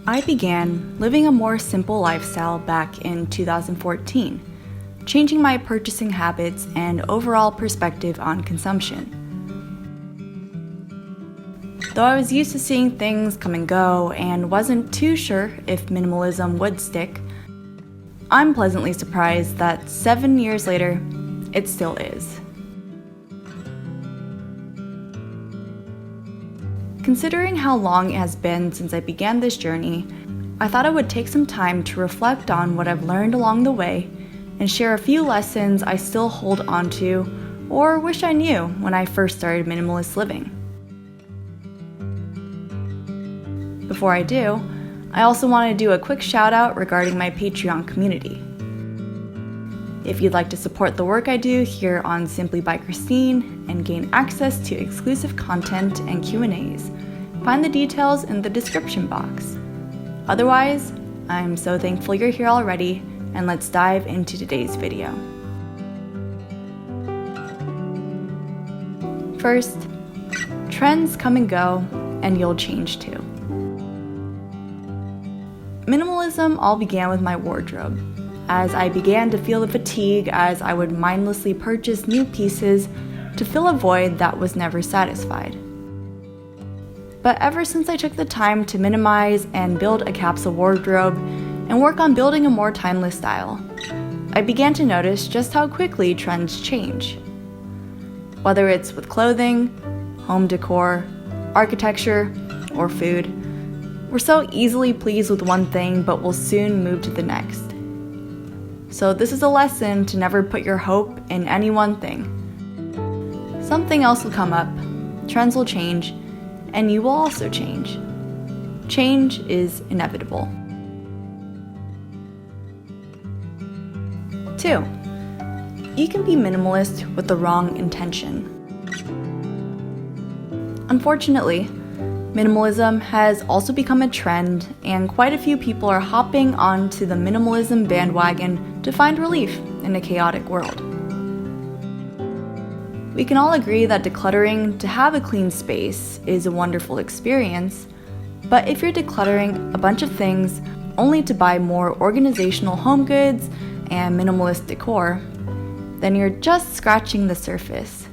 I began living a more simple lifestyle back in 2014, changing my purchasing habits and overall perspective on consumption. Though I was used to seeing things come and go and wasn't too sure if minimalism would stick, I'm pleasantly surprised that 7 years later, it still is. Considering how long it has been since I began this journey, I thought I would take some time to reflect on what I've learned along the way and share a few lessons I still hold onto or wish I knew when I first started minimalist living. Before I do, I also want to do a quick shout out regarding my Patreon community. If you'd like to support the work I do here on Simply by Christine and gain access to exclusive content and Q&As, find the details in the description box. Otherwise, I'm so thankful you're here already, and let's dive into today's video. First, trends come and go, and you'll change too. Minimalism all began with my wardrobe, as I began to feel the fatigue as I would mindlessly purchase new pieces to fill a void that was never satisfied. But ever since I took the time to minimize and build a capsule wardrobe and work on building a more timeless style, I began to notice just how quickly trends change. Whether it's with clothing, home decor, architecture, or food, we're so easily pleased with one thing but will soon move to the next. So this is a lesson to never put your hope in any one thing. Something else will come up, trends will change, and you will also change. Change is inevitable. 2. You can be minimalist with the wrong intention. Unfortunately, minimalism has also become a trend, and quite a few people are hopping onto the minimalism bandwagon to find relief in a chaotic world. We can all agree that decluttering to have a clean space is a wonderful experience, but if you're decluttering a bunch of things only to buy more organizational home goods and minimalist decor, then you're just scratching the surface.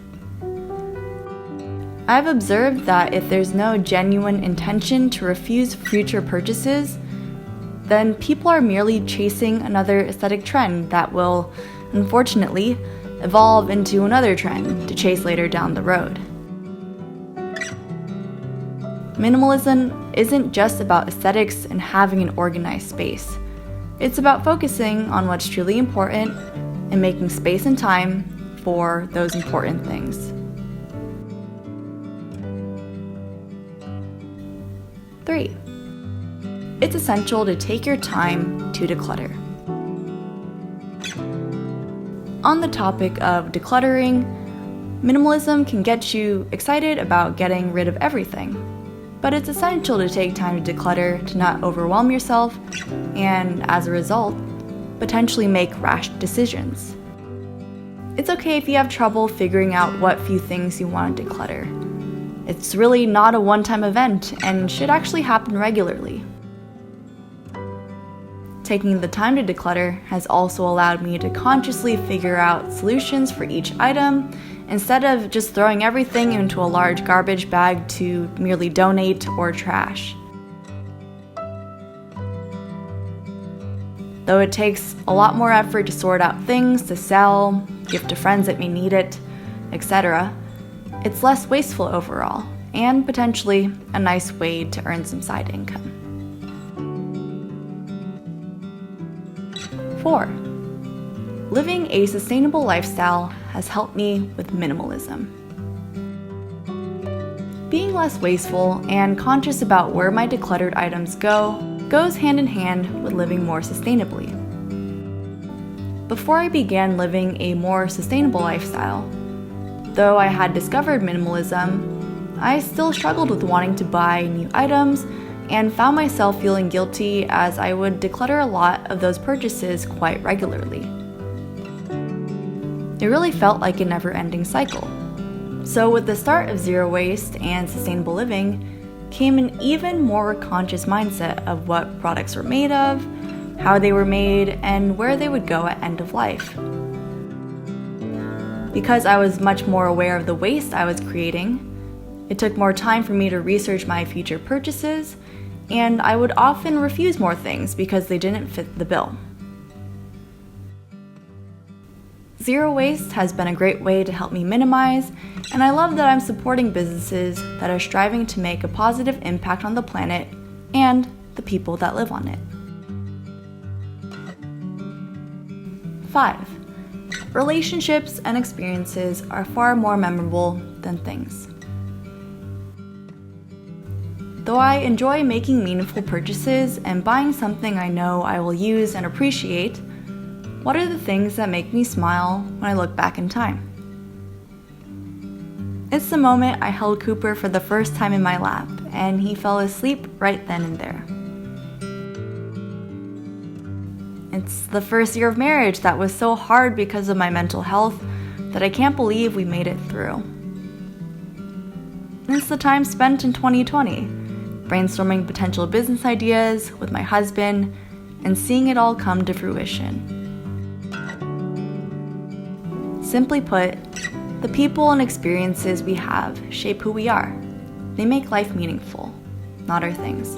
I've observed that if there's no genuine intention to refuse future purchases, then people are merely chasing another aesthetic trend that will, unfortunately, evolve into another trend to chase later down the road. Minimalism isn't just about aesthetics and having an organized space. It's about focusing on what's truly important and making space and time for those important things. 3. It's essential to take your time to declutter. On the topic of decluttering, minimalism can get you excited about getting rid of everything, but it's essential to take time to declutter to not overwhelm yourself and, as a result, potentially make rash decisions. It's okay if you have trouble figuring out what few things you want to declutter. It's really not a one-time event and should actually happen regularly. Taking the time to declutter has also allowed me to consciously figure out solutions for each item instead of just throwing everything into a large garbage bag to merely donate or trash. Though it takes a lot more effort to sort out things to sell, give to friends that may need it, etc., it's less wasteful overall, and potentially a nice way to earn some side income. 4. Living a sustainable lifestyle has helped me with minimalism. Being less wasteful and conscious about where my decluttered items go goes hand in hand with living more sustainably. Before I began living a more sustainable lifestyle, though I had discovered minimalism, I still struggled with wanting to buy new items and found myself feeling guilty as I would declutter a lot of those purchases quite regularly. It really felt like a never-ending cycle. So with the start of zero waste and sustainable living, came an even more conscious mindset of what products were made of, how they were made, and where they would go at end of life. Because I was much more aware of the waste I was creating, it took more time for me to research my future purchases, and I would often refuse more things because they didn't fit the bill. Zero waste has been a great way to help me minimize, and I love that I'm supporting businesses that are striving to make a positive impact on the planet and the people that live on it. 5. Relationships and experiences are far more memorable than things. Though I enjoy making meaningful purchases and buying something I know I will use and appreciate, what are the things that make me smile when I look back in time? It's the moment I held Cooper for the first time in my lap, and he fell asleep right then and there. It's the first year of marriage that was so hard because of my mental health that I can't believe we made it through. It's the time spent in 2020, brainstorming potential business ideas with my husband and seeing it all come to fruition. Simply put, the people and experiences we have shape who we are. They make life meaningful, not our things.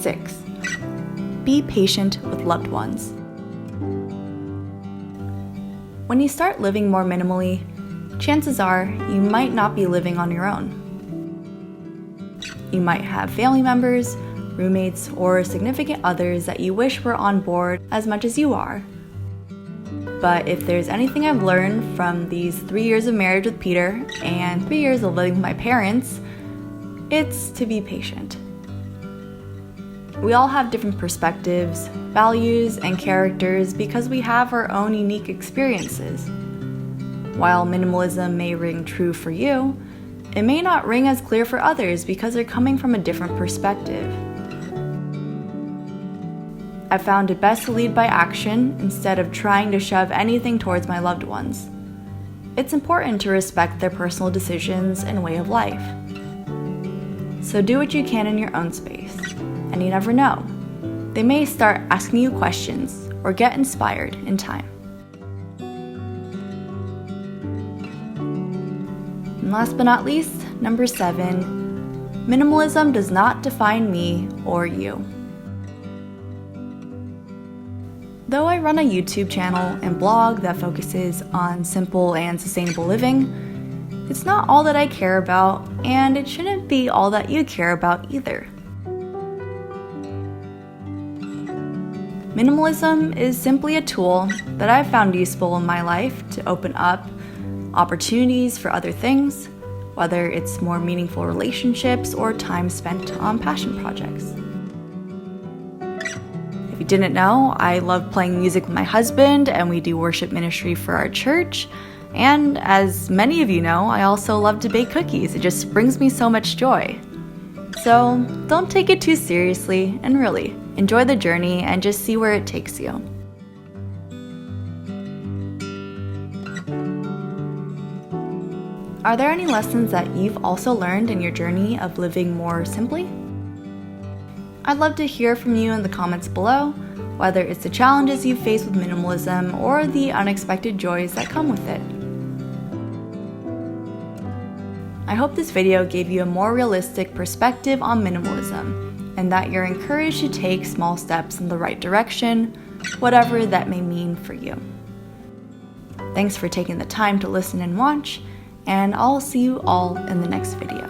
6. Be patient with loved ones. When you start living more minimally, chances are you might not be living on your own. You might have family members, roommates, or significant others that you wish were on board as much as you are. But if there's anything I've learned from these 3 years of marriage with Peter and 3 years of living with my parents, it's to be patient. We all have different perspectives, values, and characters because we have our own unique experiences. While minimalism may ring true for you, it may not ring as clear for others because they're coming from a different perspective. I found it best to lead by action instead of trying to shove anything towards my loved ones. It's important to respect their personal decisions and way of life. So do what you can in your own space. And you never know. They may start asking you questions or get inspired in time. And last but not least, number 7, minimalism does not define me or you. Though I run a YouTube channel and blog that focuses on simple and sustainable living, it's not all that I care about, and it shouldn't be all that you care about either. Minimalism is simply a tool that I've found useful in my life to open up opportunities for other things, whether it's more meaningful relationships or time spent on passion projects. If you didn't know, I love playing music with my husband, and we do worship ministry for our church. And as many of you know, I also love to bake cookies. It just brings me so much joy. So don't take it too seriously, and really, enjoy the journey and just see where it takes you. Are there any lessons that you've also learned in your journey of living more simply? I'd love to hear from you in the comments below, whether it's the challenges you've faced with minimalism or the unexpected joys that come with it. I hope this video gave you a more realistic perspective on minimalism, and that you're encouraged to take small steps in the right direction, whatever that may mean for you. Thanks for taking the time to listen and watch, and I'll see you all in the next video.